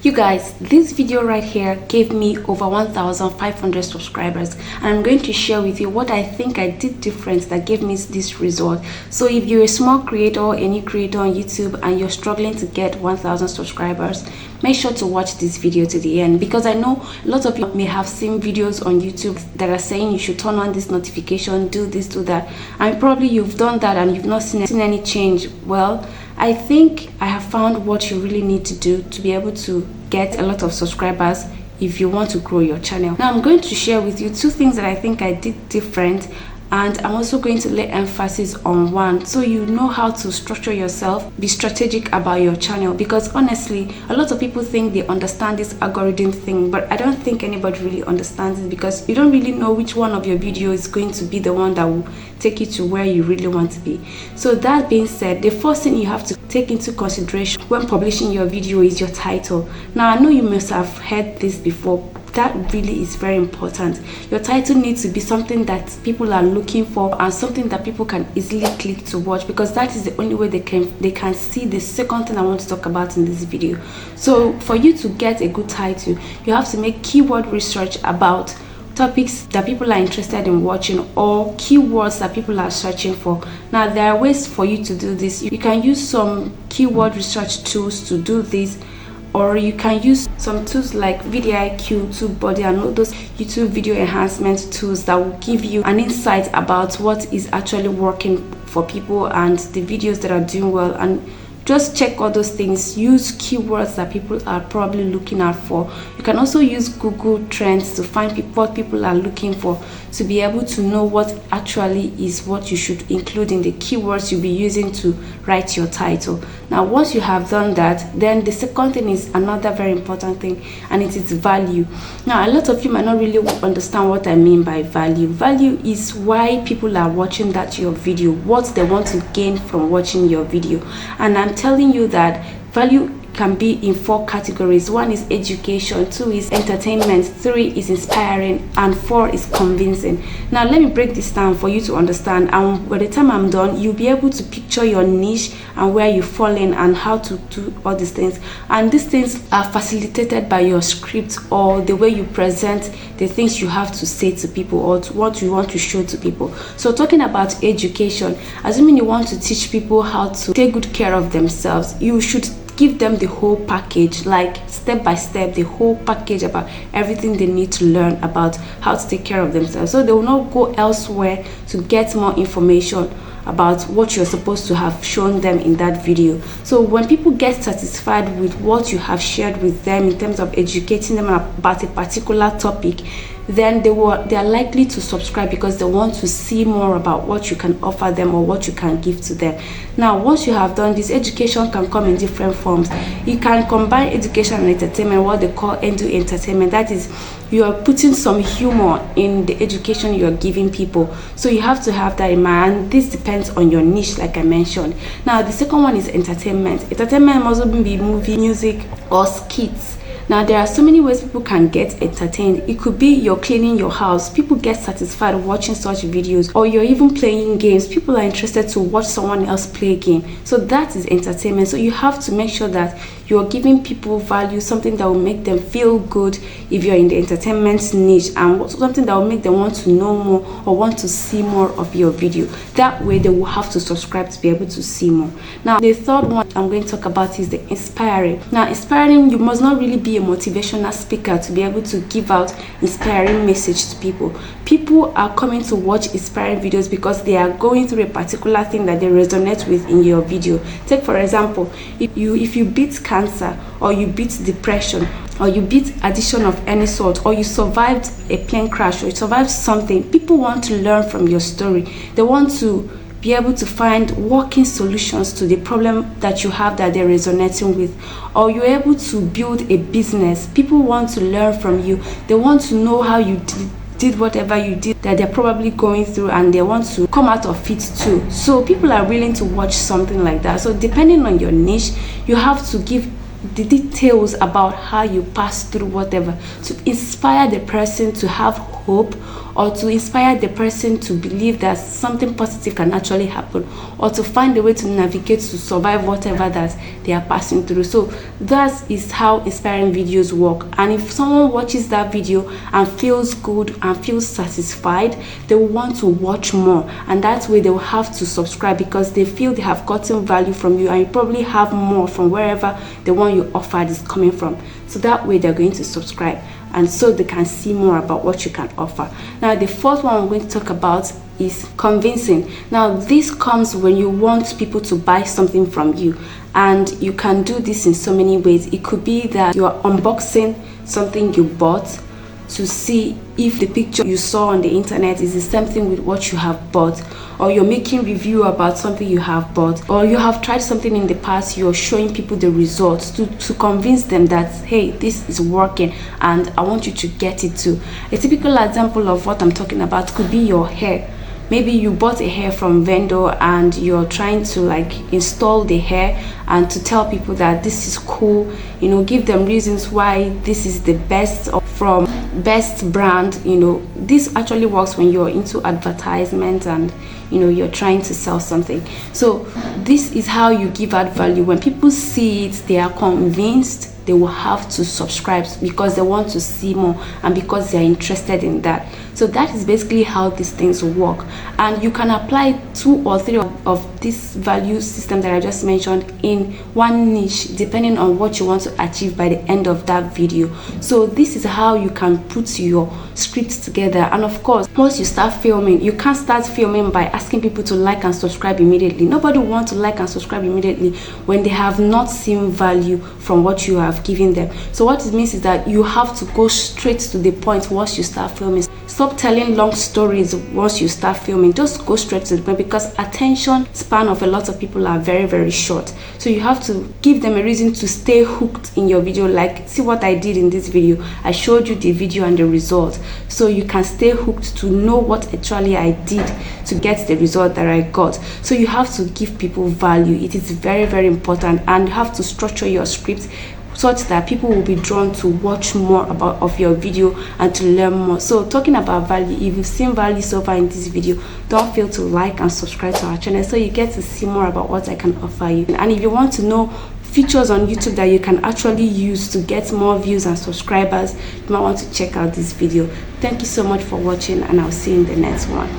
You guys, this video right here gave me over 1,500 subscribers, and I'm going to share with you what I think I did different that gave me this result. So if you're a small creator or any creator on YouTube and you're struggling to get 1,000 subscribers, make sure to watch this video to the end, because I know a lot of you may have seen videos on YouTube that are saying you should turn on this notification, do this, do that, and probably you've done that and you've not seen any change. Well, I think I have found what you really need to do to be able to get a lot of subscribers if you want to grow your channel. Now I'm going to share with you two things that I think I did different, and I'm also going to lay emphasis on one, so you know how to structure yourself, be strategic about your channel. Because honestly, a lot of people think they understand this algorithm thing, but I don't think anybody really understands it, because you don't really know which one of your videos is going to be the one that will take you to where you really want to be. So that being said, the first thing you have to take into consideration when publishing your video is your title. Now I know you must have heard this before. That really is very important. Your title needs to be something that people are looking for and something that people can easily click to watch, because that is the only way they can see the second thing I want to talk about in this video. So for you to get a good title, you have to make keyword research about topics that people are interested in watching, or keywords that people are searching for. Now there are ways for you to do this. You can use some keyword research tools to do this, or you can use some tools like VidIQ, TubeBuddy, and all those YouTube video enhancement tools that will give you an insight about what is actually working for people and the videos that are doing well. And just check all those things. Use keywords that people are probably looking out for. You can also use Google Trends to find what people are looking for, to be able to know what actually is what you should include in the keywords you'll be using to write your title. Now once you have done that, then the second thing is another very important thing, and it is value. Now a lot of you might not really understand what I mean by value. Value is why people are watching your video, what they want to gain from watching your video. And I'm telling you that value can be in 4 categories. 1 is education, 2 is entertainment, 3 is inspiring, and 4 is convincing. Now let me break this down for you to understand, and by the time I'm done, you'll be able to picture your niche and where you fall in and how to do all these things. And these things are facilitated by your script, or the way you present the things you have to say to people, or to what you want to show to people. So talking about education, assuming you want to teach people how to take good care of themselves, you should give them the whole package, like step by step, the whole package about everything they need to learn about how to take care of themselves, so they will not go elsewhere to get more information about what you're supposed to have shown them in that video. So when people get satisfied with what you have shared with them in terms of educating them about a particular topic, then they are likely to subscribe, because they want to see more about what you can offer them or what you can give to them. Now once you have done this, education can come in different forms. You can combine education and entertainment, what they call end-to entertainment. That is, you are putting some humor in the education you are giving people. So you have to have that in mind, and this depends on your niche, like I mentioned. Now the second one is entertainment. Entertainment must be movie, music, or skits. Now there are so many ways people can get entertained. It could be you're cleaning your house, people get satisfied watching such videos, or you're even playing games, people are interested to watch someone else play a game. So that is entertainment. So you have to make sure that you're giving people value, something that will make them feel good if you're in the entertainment niche, and something that will make them want to know more or want to see more of your video. That way they will have to subscribe to be able to see more. Now the third one I'm going to talk about is the inspiring. Now inspiring, you must not really be a motivational speaker to be able to give out inspiring message to people. People are coming to watch inspiring videos because they are going through a particular thing that they resonate with in your video. Take for example, if you beat cancer, or you beat depression, or you beat addiction of any sort, or you survived a plane crash, or you survived something, people want to learn from your story. They want to be able to find working solutions to the problem that you have that they're resonating with. Or you're able to build a business, people want to learn from you. They want to know how you did whatever you did that they're probably going through, and they want to come out of it too. So people are willing to watch something like that. So depending on your niche, you have to give the details about how you pass through whatever to inspire the person to have hope or to inspire the person to believe that something positive can actually happen, or to find a way to navigate to survive whatever that they are passing through. So that is how inspiring videos work. And if someone watches that video and feels good and feels satisfied, they will want to watch more, and that way they will have to subscribe because they feel they have gotten value from you, and you probably have more from wherever the one you offered is coming from. So that way they're going to subscribe, and so they can see more about what you can offer. Now the fourth one I'm going to talk about is convincing. Now this comes when you want people to buy something from you, and you can do this in so many ways. It could be that you are unboxing something you bought to see if the picture you saw on the internet is the same thing with what you have bought, or you're making review about something you have bought, or you have tried something in the past, you're showing people the results to convince them that, hey, this is working and I want you to get it too. A typical example of what I'm talking about could be your hair. Maybe you bought a hair from vendor and you're trying to like install the hair and to tell people that this is cool, you know, give them reasons why this is the best from best brand. You know, this actually works when you're into advertisement and, you know, you're trying to sell something. So this is how you give out value. When people see it, they are convinced, they will have to subscribe because they want to see more and because they're interested in that. So that is basically how these things work, and you can apply 2 or 3 of this value system that I just mentioned in one niche depending on what you want to achieve by the end of that video. So this is how you can put your scripts together. And of course, once you start filming, you can't start filming by asking people to like and subscribe immediately. Nobody wants to like and subscribe immediately when they have not seen value from what you have given them. So what it means is that you have to go straight to the point once you start filming. Stop telling long stories once you start filming. Just go straight to the point, because attention span of a lot of people are very, very short. So you have to give them a reason to stay hooked in your video. Like, see what I did in this video. I showed you the video and the result, so you can stay hooked to know what actually I did to get the result that I got. So you have to give people value. It is very, very important, and you have to structure your script such that people will be drawn to watch more of your video and to learn more. So talking about value, if you've seen value so far in this video, don't fail to like and subscribe to our channel so you get to see more about what I can offer you. And if you want to know features on YouTube that you can actually use to get more views and subscribers, you might want to check out this video. Thank you so much for watching, and I'll see you in the next one.